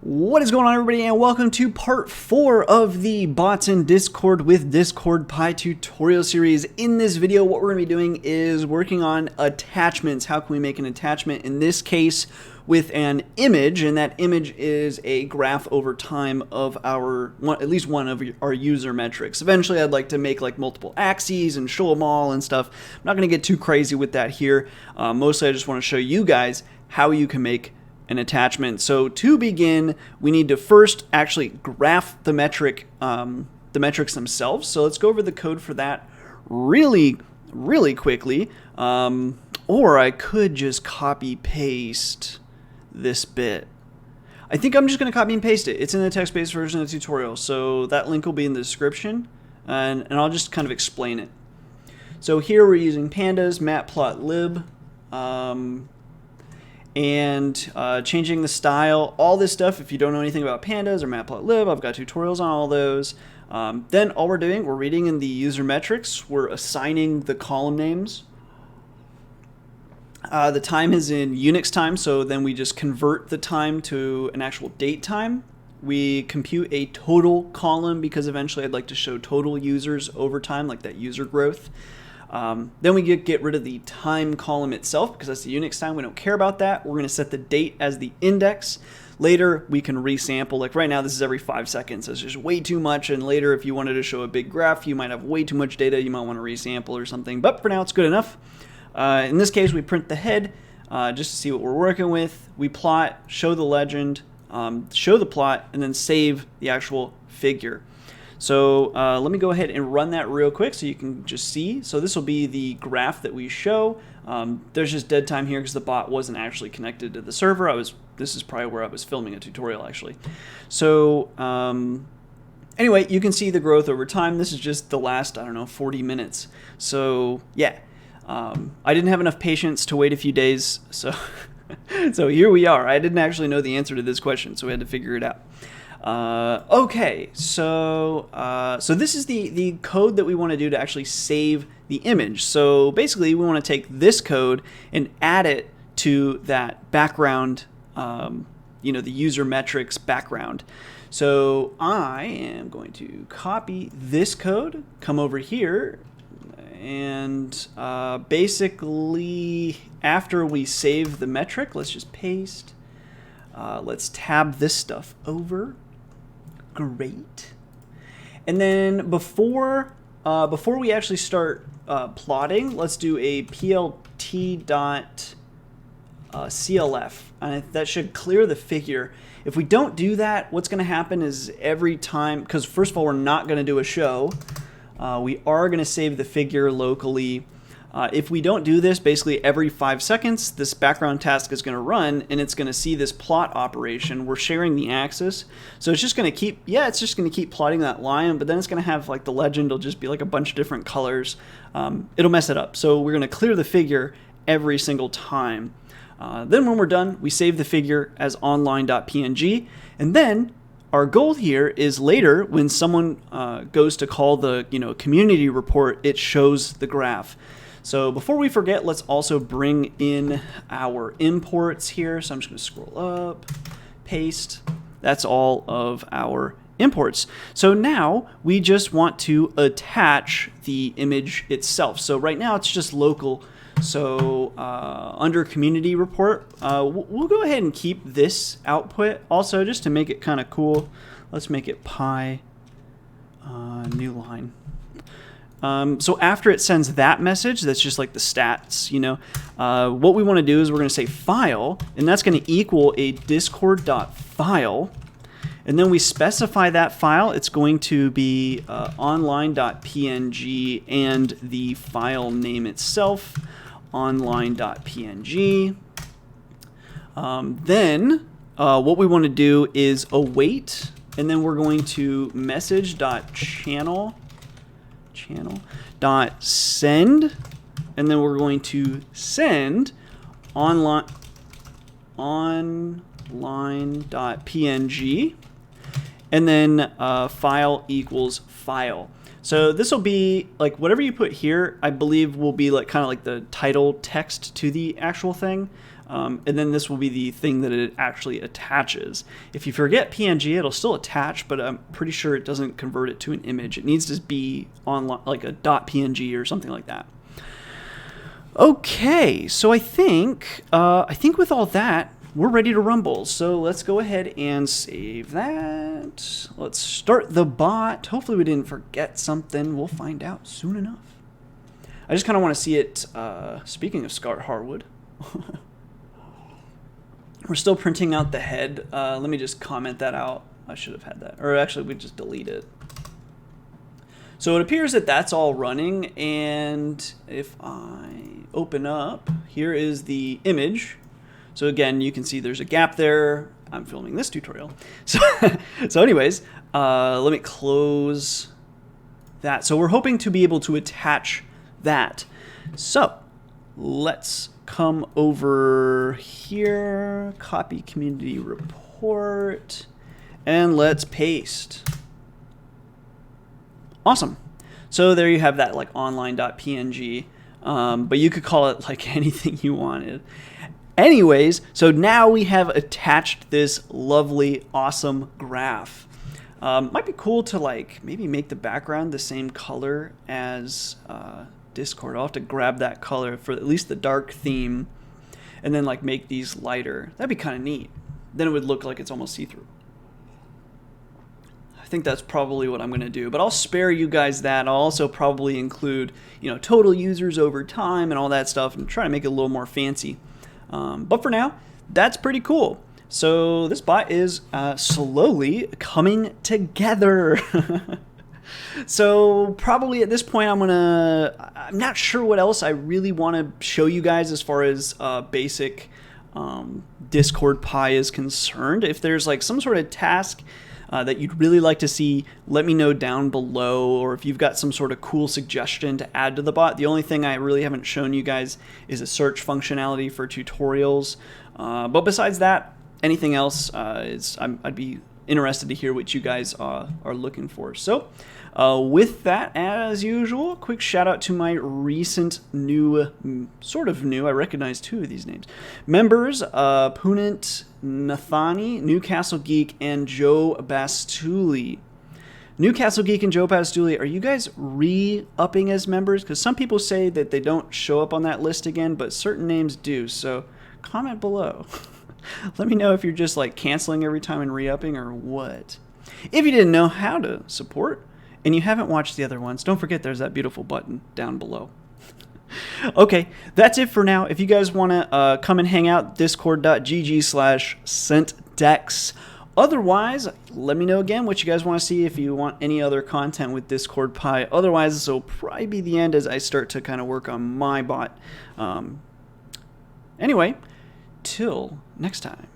What is going on, everybody, and welcome to part 4 of the Bots in Discord with Discord Pi tutorial series. In this video, what we're going to be doing is working on attachments. How can we make an attachment, in this case, with an image, and that image is a graph over time of our, at least one of our user metrics. Eventually, I'd like to make like multiple axes and show them all and stuff. I'm not going to get too crazy with that here. Mostly, I just want to show you guys how you can make an attachment. So to begin, we need to first actually graph the metrics themselves. So let's go over the code for that really quickly. Or I could just copy paste this bit. I think I'm just going to copy and paste it. It's in the text-based version of the tutorial, so that link will be in the description, and I'll just kind of explain it. So here we're using pandas, matplotlib, and changing the style, all this stuff. If you don't know anything about pandas or matplotlib, I've got tutorials on all those. Then all we're doing, we're reading in the user metrics, we're assigning the column names. The time is in Unix time, so then we just convert the time to an actual date time. We compute a total column because eventually I'd like to show total users over time, like that user growth. Then we get rid of the time column itself because that's the Unix time. We don't care about that. We're going to set the date as the index. Later, we can resample. Like right now, this is every 5 seconds. It's just way too much. And later, if you wanted to show a big graph, you might have way too much data. You might want to resample or something. But for now, it's good enough. In this case, we print the head just to see what we're working with. We plot, show the legend, show the plot, and then save the actual figure. So let me go ahead and run that real quick so you can just see. So this will be the graph that we show. There's just dead time here because the bot wasn't actually connected to the server. This is probably where I was filming a tutorial actually. So anyway, you can see the growth over time. This is just the last, I don't know, 40 minutes. So yeah, I didn't have enough patience to wait a few days. So, so here we are. I didn't actually know the answer to this question, so we had to figure it out. Okay, so this is the code that we want to do to actually save the image. So basically, we want to take this code and add it to that background, you know, the user metrics background. So I am going to copy this code, come over here, and basically after we save the metric, let's just paste. Let's tab this stuff over. Great. And then before we actually start plotting, let's do a plt.clf, and that should clear the figure. If we don't do that, what's going to happen is every time, because first of all, we're not going to do a show. We are going to save the figure locally. If we don't do this, basically every 5 seconds, this background task is going to run, and it's going to see this plot operation. We're sharing the axis, so it's just going to keep, it's just going to keep plotting that line, but then it's going to have like the legend will just be like a bunch of different colors. It'll mess it up. So we're going to clear the figure every single time. Then when we're done, we save the figure as online.png, and then our goal here is later when someone goes to call the community report, it shows the graph. So before we forget, let's also bring in our imports here. So I'm just going to scroll up, paste. That's all of our imports. So now we just want to attach the image itself. So right now it's just local. So under community report, we'll go ahead and keep this output also just to make it kind of cool. Let's make it pi new line. So after it sends that message, that's just like the stats, what we want to do is we're going to say file, and that's going to equal a discord.file. And then we specify that file. It's going to be online.png and the file name itself, online.png. Then what we want to do is await, and then we're going to message.channel dot send, and then we're going to send online.png, and then file equals file. So this will be like whatever you put here, I believe will be like kind of like the title text to the actual thing. And then this will be the thing that it actually attaches. If you forget PNG, it'll still attach, but I'm pretty sure it doesn't convert it to an image. It needs to be on like a .png or something like that. Okay, so I think with all that, we're ready to rumble. So let's go ahead and save that. Let's start the bot. Hopefully we didn't forget something. We'll find out soon enough. I just kind of want to see it. Speaking of Scott Harwood, we're still printing out the head. Let me just comment that out. I should have had that. Or actually, we just delete it. So it appears that that's all running. And if I open up, here is the image. So again, you can see there's a gap there. I'm filming this tutorial. So anyways, let me close that. So we're hoping to be able to attach that. So let's come over here, copy community report, and let's paste. Awesome. So there you have that like online.png, but you could call it like anything you wanted. Anyways, so now we have attached this lovely, awesome graph. Might be cool to like maybe make the background the same color as Discord. I'll have to grab that color for at least the dark theme and then like make these lighter. That'd be kind of neat. Then it would look like it's almost see-through. I think that's probably what I'm going to do, but I'll spare you guys that. I'll also probably include, total users over time and all that stuff and try to make it a little more fancy. But for now, that's pretty cool. So this bot is slowly coming together. So probably at this point, I'm not sure what else I really want to show you guys as far as basic Discord Pi is concerned. If there's like some sort of task that you'd really like to see, let me know down below, or if you've got some sort of cool suggestion to add to the bot. The only thing I really haven't shown you guys is a search functionality for tutorials. But besides that, anything else, I'd be interested to hear what you guys are looking for. So with that, as usual, quick shout out to my recent sort of new, I recognize two of these names, members, Punit Nathani, Newcastle Geek, and Joe Bastuli. Newcastle Geek and Joe Bastuli, are you guys re-upping as members? Because some people say that they don't show up on that list again, but certain names do. So comment below. Let me know if you're just like canceling every time and re-upping or what. If you didn't know how to support and you haven't watched the other ones, don't forget there's that beautiful button down below. Okay, that's it for now. If you guys want to come and hang out, discord.gg/centdex. Otherwise, let me know again what you guys want to see if you want any other content with Discord Pi. Otherwise, this will probably be the end as I start to kind of work on my bot. Anyway, till next time.